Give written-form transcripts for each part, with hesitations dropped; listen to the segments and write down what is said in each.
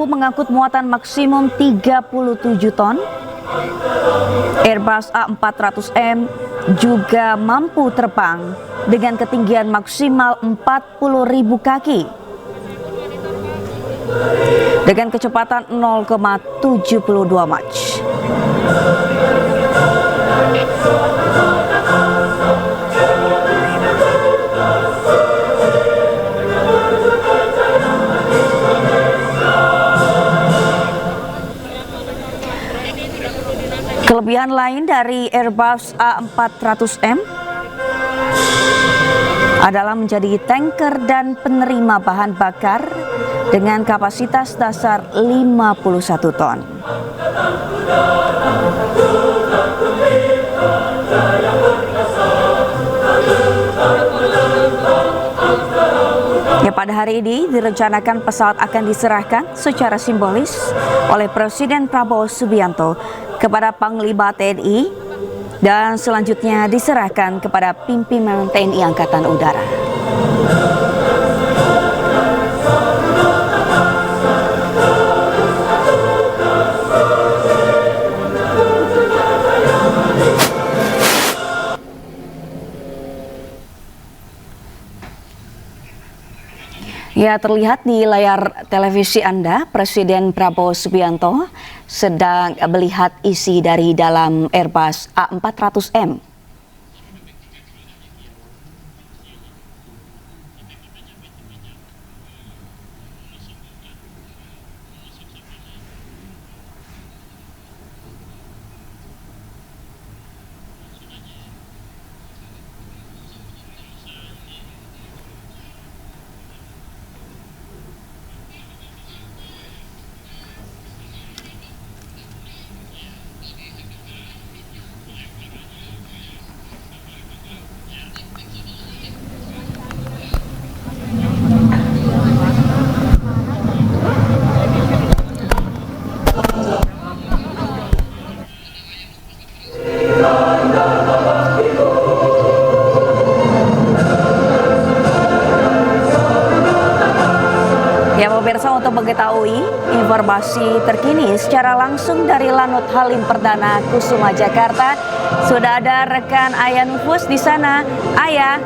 mampu mengangkut muatan maksimum 37 ton. Airbus A400M juga mampu terbang dengan ketinggian maksimal 40.000 kaki dengan kecepatan 0,72 Mach. Kelebihan lain dari Airbus A400M adalah menjadi tanker dan penerima bahan bakar dengan kapasitas dasar 51 ton. Ya, pada hari ini direncanakan pesawat akan diserahkan secara simbolis oleh Presiden Prabowo Subianto kepada Panglima TNI dan selanjutnya diserahkan kepada pimpinan TNI Angkatan Udara. Ya, terlihat di layar televisi Anda, Presiden Prabowo Subianto sedang melihat isi dari dalam Airbus A400M. Ya, pemirsa, untuk mengetahui informasi terkini secara langsung dari Lanut Halim Perdana Kusuma Jakarta, sudah ada rekan Ayah Nufus di sana. Ayah,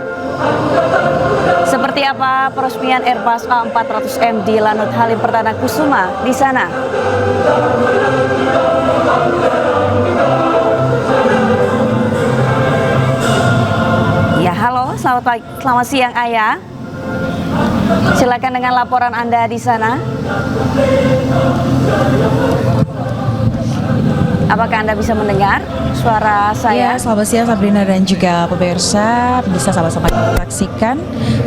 seperti apa peresmian Airbus A400M di Lanut Halim Perdana Kusuma di sana? Ya, halo, selamat siang Ayah. Silakan dengan laporan Anda di sana. Apakah Anda bisa mendengar suara saya? Ya, selamat siang Sabrina dan juga pemirsa. Bisa sama-sama saksikan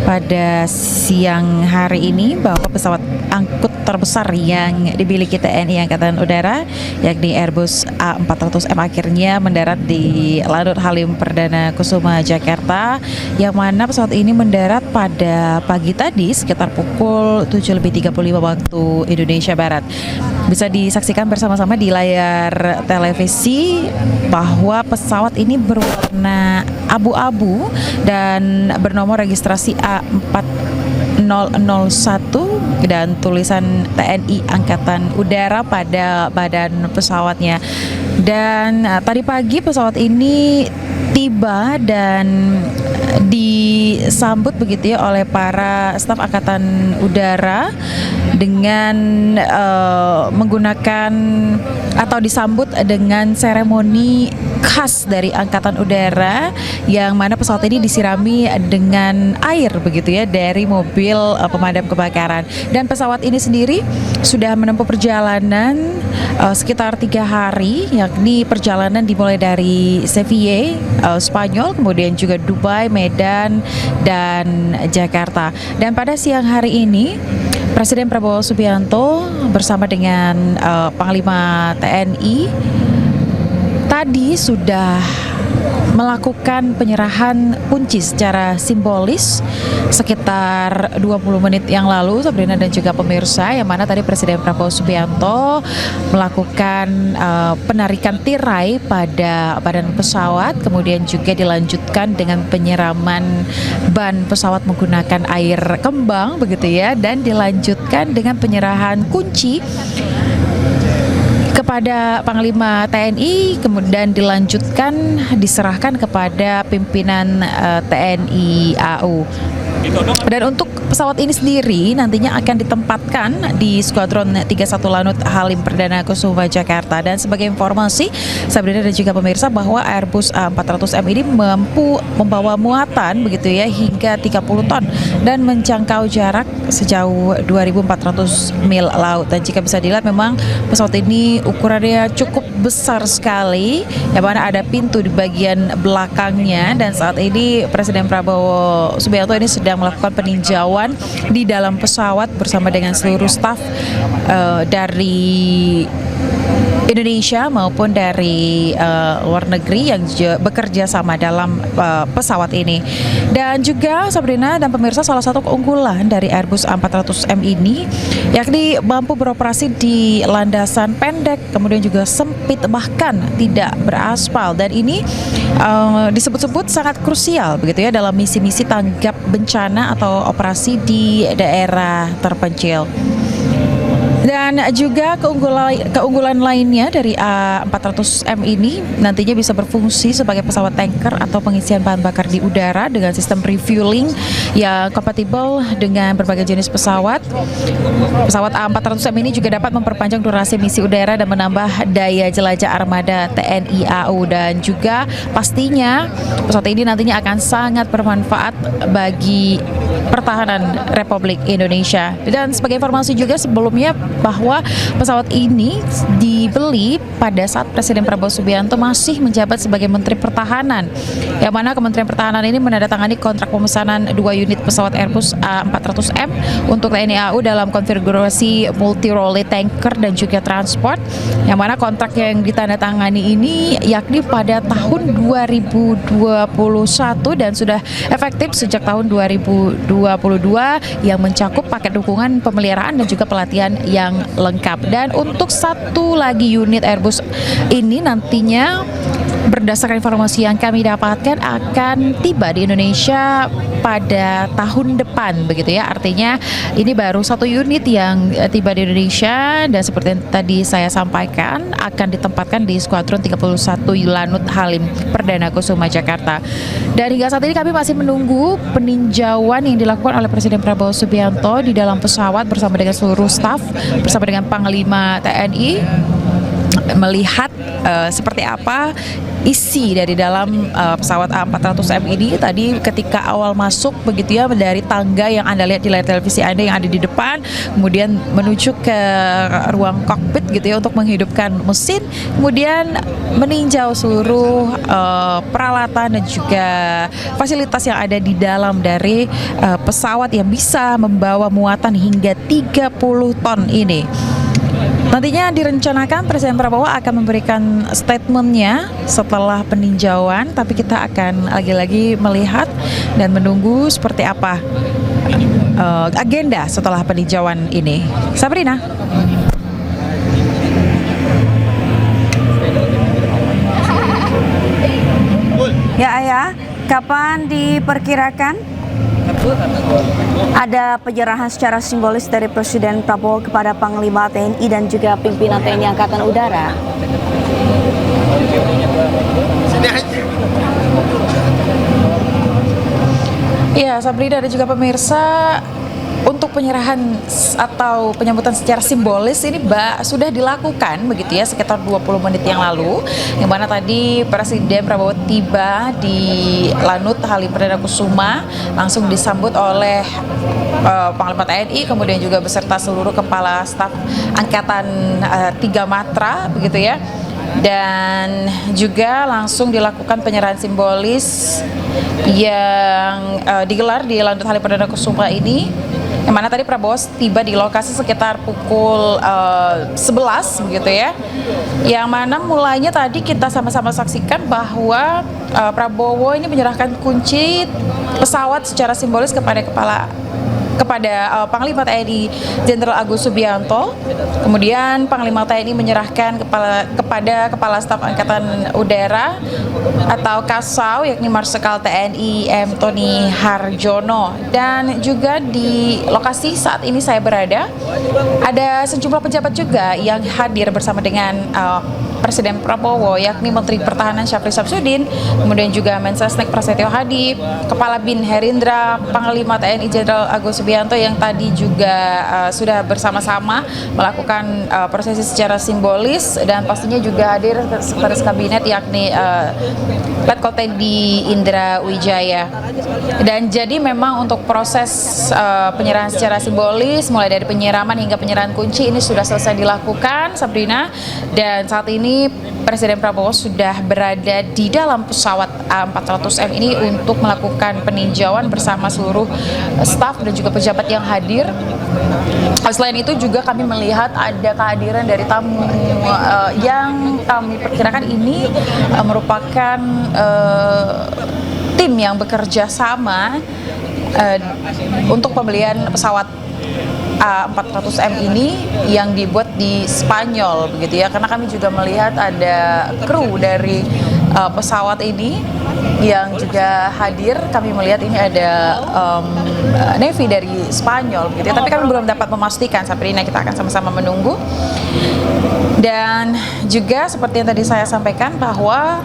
pada siang hari ini bahwa pesawat angkut terbesar yang dimiliki TNI Angkatan Udara, yakni Airbus A400M, akhirnya mendarat di Lanut Halim Perdana Kusuma Jakarta, yang mana pesawat ini mendarat pada pagi tadi sekitar pukul 7.35 waktu Indonesia Barat. Bisa disaksikan bersama-sama di layar televisi bahwa pesawat ini berwarna abu-abu dan bernomor registrasi A4001 dan tulisan TNI Angkatan Udara pada badan pesawatnya. Dan tadi pagi pesawat ini tiba dan disambut begitu ya oleh para staf Angkatan Udara dengan menggunakan atau disambut dengan seremoni khas dari Angkatan Udara, yang mana pesawat ini disirami dengan air begitu ya dari mobil pemadam kebakaran. Dan pesawat ini sendiri sudah menempuh perjalanan sekitar 3 hari, yakni perjalanan dimulai dari Sevilla, Spanyol, kemudian juga Dubai, Medan, dan Jakarta. Dan pada siang hari ini Presiden Prabowo Subianto bersama dengan Panglima TNI tadi sudah melakukan penyerahan kunci secara simbolis sekitar 20 menit yang lalu, Sabrina dan juga pemirsa, yang mana tadi Presiden Prabowo Subianto melakukan penarikan tirai pada badan pesawat, kemudian juga dilanjutkan dengan penyiraman ban pesawat menggunakan air kembang begitu ya, dan dilanjutkan dengan penyerahan kunci kepada Panglima TNI, kemudian dilanjutkan diserahkan kepada pimpinan TNI AU. Dan untuk pesawat ini sendiri nantinya akan ditempatkan di Skuadron 31 Lanut Halim Perdana Kusuma Jakarta. Dan sebagai informasi, Sabrina dan juga pemirsa, bahwa Airbus A400M ini mampu membawa muatan begitu ya hingga 30 ton dan menjangkau jarak sejauh 2.400 mil laut. Dan jika bisa dilihat, memang pesawat ini ukurannya cukup besar sekali, yang mana ada pintu di bagian belakangnya. Dan saat ini Presiden Prabowo Subianto ini sedang melakukan peninjauan di dalam pesawat bersama dengan seluruh staf dari Indonesia maupun dari luar negeri yang bekerja sama dalam pesawat ini. Dan juga Sabrina dan pemirsa, salah satu keunggulan dari Airbus A400M ini yakni mampu beroperasi di landasan pendek, kemudian juga sempit, bahkan tidak beraspal. Dan ini disebut-sebut sangat krusial begitu ya dalam misi-misi tanggap bencana atau operasi di daerah terpencil. Dan juga keunggulan lainnya dari A400M ini nantinya bisa berfungsi sebagai pesawat tanker atau pengisian bahan bakar di udara dengan sistem refueling yang kompatibel dengan berbagai jenis pesawat. Pesawat A400M ini juga dapat memperpanjang durasi misi udara dan menambah daya jelajah armada TNI AU. Dan juga pastinya pesawat ini nantinya akan sangat bermanfaat bagi pertahanan Republik Indonesia. Dan sebagai informasi juga sebelumnya, bahwa pesawat ini dibeli pada saat Presiden Prabowo Subianto masih menjabat sebagai Menteri Pertahanan, yang mana Kementerian Pertahanan ini menandatangani kontrak pemesanan 2 unit pesawat Airbus A400M untuk TNI AU dalam konfigurasi multi-role tanker dan juga transport, yang mana kontrak yang ditandatangani ini yakni pada tahun 2021 dan sudah efektif sejak tahun 2022, yang mencakup paket dukungan pemeliharaan dan juga pelatihan yang lengkap. Dan untuk satu lagi unit Airbus ini nantinya berdasarkan informasi yang kami dapatkan akan tiba di Indonesia pada tahun depan begitu ya. Artinya ini baru satu unit yang tiba di Indonesia, dan seperti yang tadi saya sampaikan akan ditempatkan di Skuadron 31 Lanut Halim Perdana Kusuma Jakarta. Dan hingga saat ini kami masih menunggu peninjauan yang dilakukan oleh Presiden Prabowo Subianto di dalam pesawat bersama dengan seluruh staf, bersama dengan Panglima TNI, melihat seperti apa isi dari dalam pesawat A400M ini. Tadi ketika awal masuk begitu ya, dari tangga yang Anda lihat di layar televisi Anda yang ada di depan, kemudian menuju ke ruang kokpit gitu ya untuk menghidupkan mesin, kemudian meninjau seluruh peralatan dan juga fasilitas yang ada di dalam dari pesawat yang bisa membawa muatan hingga 30 ton ini. Nantinya direncanakan Presiden Prabowo akan memberikan statementnya setelah peninjauan, tapi kita akan lagi-lagi melihat dan menunggu seperti apa agenda setelah peninjauan ini. Sabrina. Ya Ayah, kapan diperkirakan ada penyerahan secara simbolis dari Presiden Prabowo kepada Panglima TNI dan juga pimpinan TNI Angkatan Udara? Ya, Sabrina dan juga pemirsa, untuk penyerahan atau penyambutan secara simbolis ini sudah dilakukan begitu ya sekitar 20 menit yang lalu, yang mana tadi Presiden Prabowo tiba di Lanut Halim Perdana Kusuma, langsung disambut oleh Panglima TNI, kemudian juga beserta seluruh kepala staf Angkatan 3 Matra begitu ya. Dan juga langsung dilakukan penyerahan simbolis yang digelar di Lanut Halim Perdana Kusuma ini. yang mana tadi Prabowo tiba di lokasi sekitar pukul 11 begitu ya, yang mana mulainya tadi kita sama-sama saksikan bahwa Prabowo ini menyerahkan kunci pesawat secara simbolis kepada Panglima TNI Jenderal Agus Subianto. Kemudian Panglima TNI menyerahkan kepada Kepala Staf Angkatan Udara atau Kasau, yakni Marsikal TNI M. Tony Harjono. Dan juga di lokasi saat ini saya berada, ada sejumlah pejabat juga yang hadir bersama dengan Presiden Prabowo, yakni Menteri Pertahanan Syafri Samsudin, kemudian juga Mensesnek Prasetyo Hadi, Kepala BIN Herindra, Panglima TNI Jenderal Agus Subianto yang tadi juga sudah bersama-sama melakukan prosesi secara simbolis, dan pastinya juga hadir Sekretaris Kabinet yakni Letkol Teddy Indra Wijaya. Dan jadi memang untuk proses penyerahan secara simbolis mulai dari penyiraman hingga penyerahan kunci ini sudah selesai dilakukan, Sabrina, dan saat ini Presiden Prabowo sudah berada di dalam pesawat A400M ini untuk melakukan peninjauan bersama seluruh staf dan juga pejabat yang hadir. Selain itu juga kami melihat ada kehadiran dari tamu yang kami perkirakan ini merupakan tim yang bekerja sama untuk pembelian pesawat A400M ini yang dibuat di Spanyol begitu ya, karena kami juga melihat ada kru dari pesawat ini yang juga hadir. Kami melihat ini ada Navy dari Spanyol begitu ya, tapi kami belum dapat memastikan. Sabrina, kita akan sama-sama menunggu. Dan juga seperti yang tadi saya sampaikan bahwa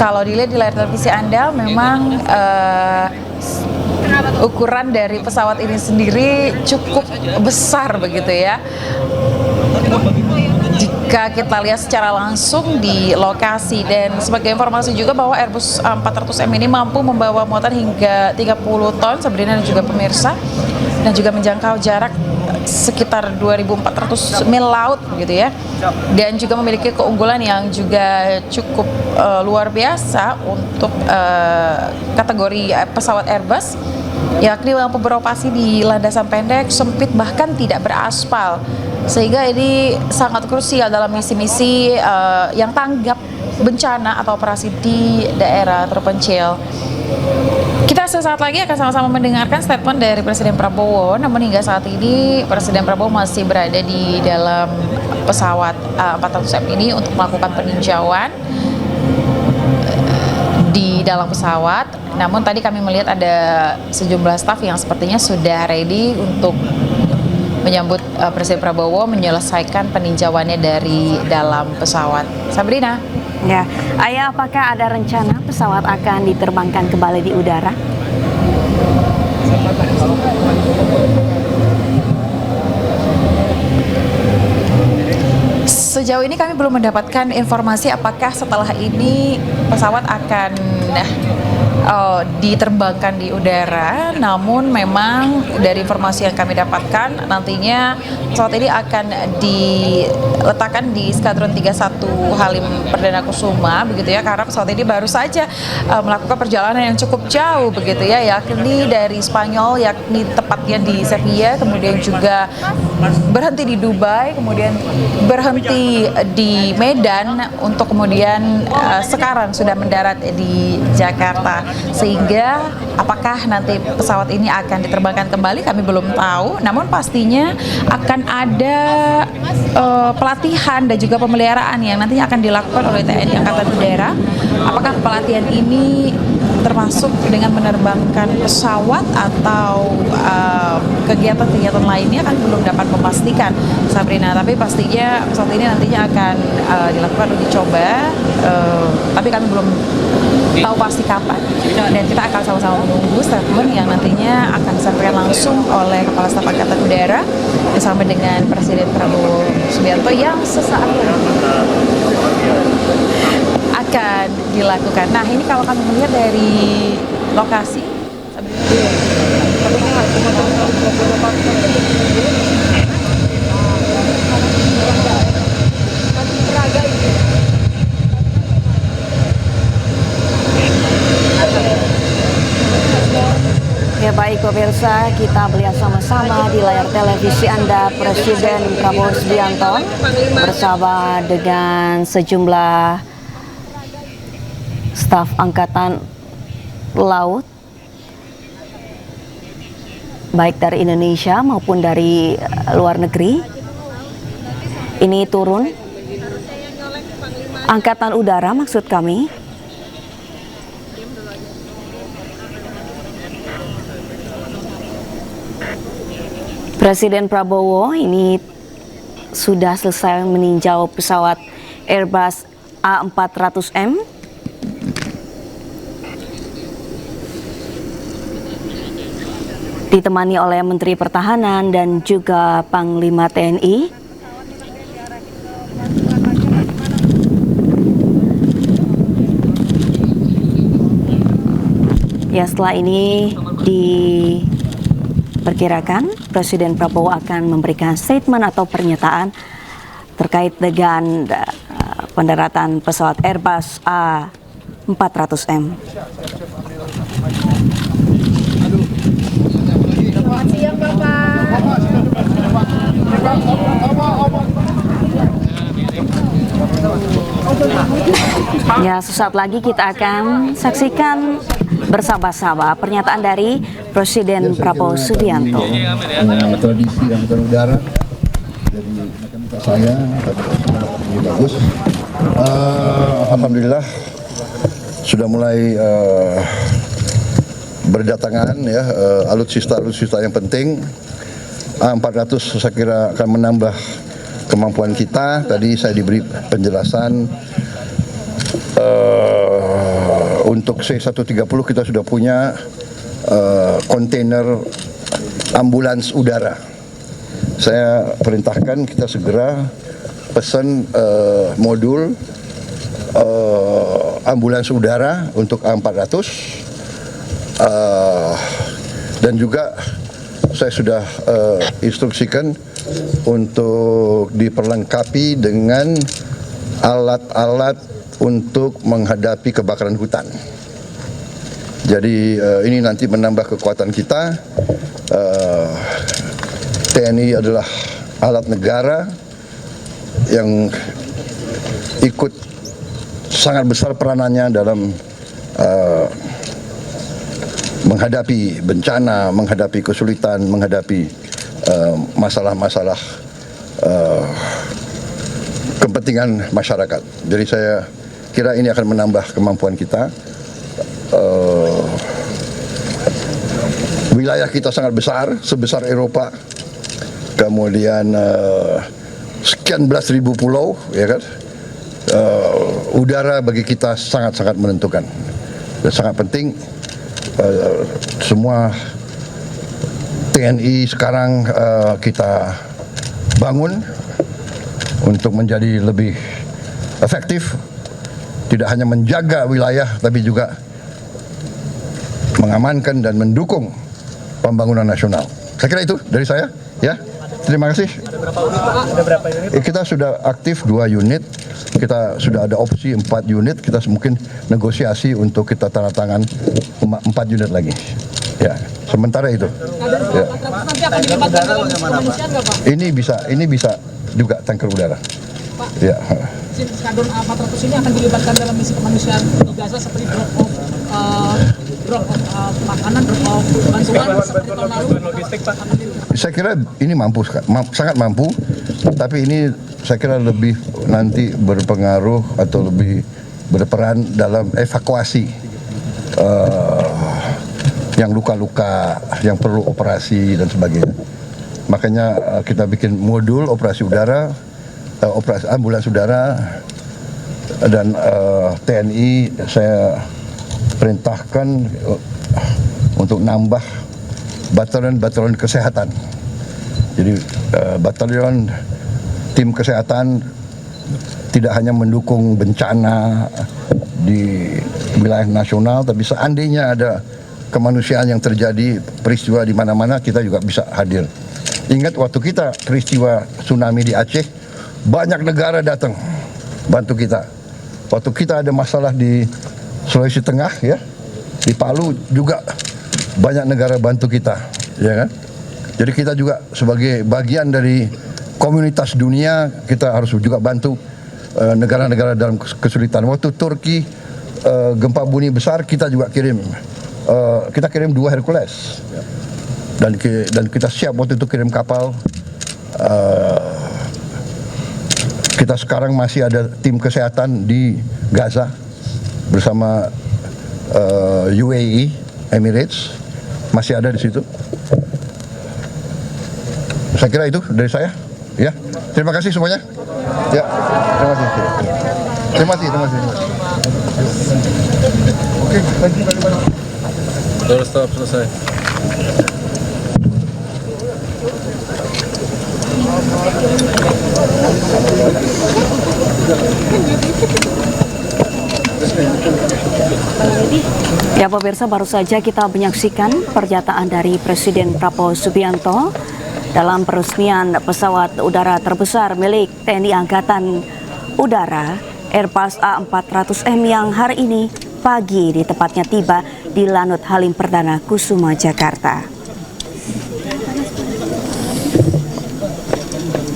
kalau dilihat di layar televisi Anda, memang ukuran dari pesawat ini sendiri cukup besar begitu ya. Jika kita lihat secara langsung di lokasi, dan sebagai informasi juga bahwa Airbus 400M ini mampu membawa muatan hingga 30 ton, Sabrina dan juga pemirsa, dan juga menjangkau jarak sekitar 2.400 mil laut gitu ya, dan juga memiliki keunggulan yang juga cukup luar biasa untuk kategori pesawat Airbus, yakni mampu beroperasi di landasan pendek, sempit, bahkan tidak beraspal, sehingga ini sangat krusial dalam misi-misi yang tanggap bencana atau operasi di daerah terpencil. Kita sesaat lagi akan sama-sama mendengarkan statement dari Presiden Prabowo. Namun hingga saat ini Presiden Prabowo masih berada di dalam pesawat 400M ini untuk melakukan peninjauan di dalam pesawat. Namun tadi kami melihat ada sejumlah staf yang sepertinya sudah ready untuk menyambut Presiden Prabowo menyelesaikan peninjauannya dari dalam pesawat. Sabrina. Ya, Ayah, apakah ada rencana pesawat akan diterbangkan kembali di udara? Sejauh ini kami belum mendapatkan informasi apakah setelah ini pesawat akan diterbangkan di udara. Namun memang dari informasi yang kami dapatkan, nantinya pesawat ini akan diletakkan di Skadron 31 Halim Perdana Kusuma begitu ya, karena pesawat ini baru saja melakukan perjalanan yang cukup jauh begitu ya, yakni dari Spanyol, yakni tepatnya di Sevilla, kemudian juga berhenti di Dubai, kemudian berhenti di Medan, untuk kemudian sekarang sudah mendarat di Jakarta. Sehingga apakah nanti pesawat ini akan diterbangkan kembali kami belum tahu, namun pastinya akan ada pelatihan dan juga pemeliharaan yang nantinya akan dilakukan oleh TNI Angkatan Udara. Apakah pelatihan ini termasuk dengan menerbangkan pesawat atau kegiatan-kegiatan lainnya kan belum dapat memastikan, Sabrina. Tapi pastinya pesawat ini nantinya akan dilakukan uji coba, tapi kami belum tahu pasti kapan, dan kita akan sama-sama menunggu statement yang nantinya akan disampaikan langsung oleh Kepala Staf Angkatan Udara bersama dengan Presiden Prabowo Subianto yang sesaat lagi akan dilakukan. Nah, ini kalau kami melihat dari lokasi, Ya baik pemirsa, kita melihat sama-sama di layar televisi Anda Presiden Prabowo Subianto bersama dengan sejumlah staf Angkatan Laut baik dari Indonesia maupun dari luar negeri. Ini turun Angkatan Udara maksud kami. Presiden Prabowo ini sudah selesai meninjau pesawat Airbus A400M. Ditemani oleh Menteri Pertahanan dan juga Panglima TNI. Ya, setelah ini diperkirakan Presiden Prabowo akan memberikan statement atau pernyataan terkait dengan pendaratan pesawat Airbus A400M. Selamat siang Bapak. Ya, sesaat lagi kita akan saksikan bersama-sama pernyataan dari Presiden Prabowo Subianto. Tradisi Angkatan Udara dari macam saya ini bagus. Alhamdulillah sudah mulai berdatangan ya alutsista yang penting. A400 saya kira akan menambah kemampuan kita. Tadi saya diberi penjelasan untuk C-130 kita sudah punya kontainer ambulans udara. Saya perintahkan kita segera pesan modul ambulans udara untuk A400 dan juga saya sudah instruksikan untuk diperlengkapi dengan alat-alat untuk menghadapi kebakaran hutan. Jadi ini nanti menambah kekuatan kita. TNI adalah alat negara yang ikut sangat besar peranannya dalam menghadapi bencana, menghadapi kesulitan, menghadapi masalah-masalah kepentingan masyarakat. Jadi saya kira ini akan menambah kemampuan kita. Wilayah kita sangat besar, sebesar Eropa. Kemudian sekian belas ribu pulau, ya kan? Udara bagi kita sangat-sangat menentukan dan sangat penting. Semua TNI sekarang kita bangun untuk menjadi lebih efektif, tidak hanya menjaga wilayah tapi juga mengamankan dan mendukung pembangunan nasional. Saya kira itu dari saya, ya. Terima kasih. Ada berapa unit? Kita sudah aktif 2 unit, kita sudah ada opsi 4 unit, kita mungkin negosiasi untuk kita tanda tangan 4 unit lagi. Ya, sementara itu. Ya. Nanti akan dilibatkan dalam misi kemanusiaan nggak Pak? Ini bisa juga tanker udara. Pak, Ya. Skadron A400 ini akan dilibatkan dalam misi kemanusiaan di Gaza seperti drop off makanan, drop off bantuan seperti tahun lalu. Logistik Pak. Saya kira ini mampu, sangat mampu, tapi ini saya kira lebih nanti berpengaruh atau lebih berperan dalam evakuasi yang luka-luka, yang perlu operasi dan sebagainya. Makanya kita bikin modul operasi udara, operasi ambulans udara, dan TNI saya perintahkan untuk nambah batalion kesehatan. Jadi batalion tim kesehatan tidak hanya mendukung bencana di wilayah nasional, tapi seandainya ada kemanusiaan yang terjadi, peristiwa di mana-mana, kita juga bisa hadir. Ingat waktu kita peristiwa tsunami di Aceh, banyak negara datang bantu kita. Waktu kita ada masalah di Sulawesi Tengah, ya, di Palu juga banyak negara bantu kita, ya kan? Jadi kita juga sebagai bagian dari komunitas dunia, kita harus juga bantu negara-negara dalam kesulitan. Waktu Turki gempa bumi besar, kita juga kirim 2 Hercules, dan kita siap waktu itu kirim kapal. Kita sekarang masih ada tim kesehatan di Gaza bersama UAE, Emirates, masih ada di situ. Saya kira itu dari saya. Ya, terima kasih semuanya. Ya, terima kasih. Terima kasih. Oke, thank you very much. Sudah stop, selesai. Ya pemirsa, baru saja kita menyaksikan pernyataan dari Presiden Prabowo Subianto dalam peresmian pesawat udara terbesar milik TNI Angkatan Udara Airbus A400M yang hari ini pagi di tempatnya tiba di Lanut Halim Perdana Kusuma, Jakarta.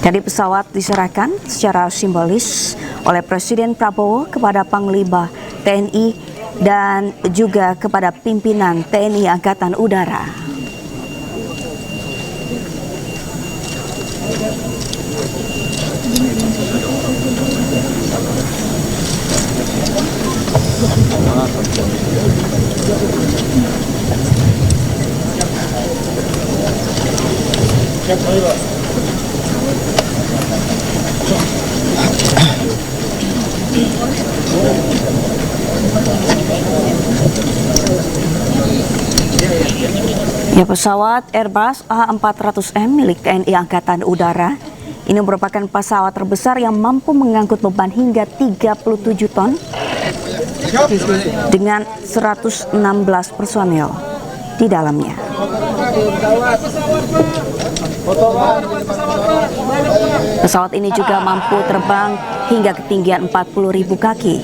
Jadi pesawat diserahkan secara simbolis oleh Presiden Prabowo kepada Panglima TNI dan juga kepada pimpinan TNI Angkatan Udara. Ya, pesawat Airbus A400M milik TNI Angkatan Udara ini merupakan pesawat terbesar yang mampu mengangkut beban hingga 37 ton dengan 116 personel di dalamnya. Pesawat ini juga mampu terbang hingga ketinggian 40.000 kaki.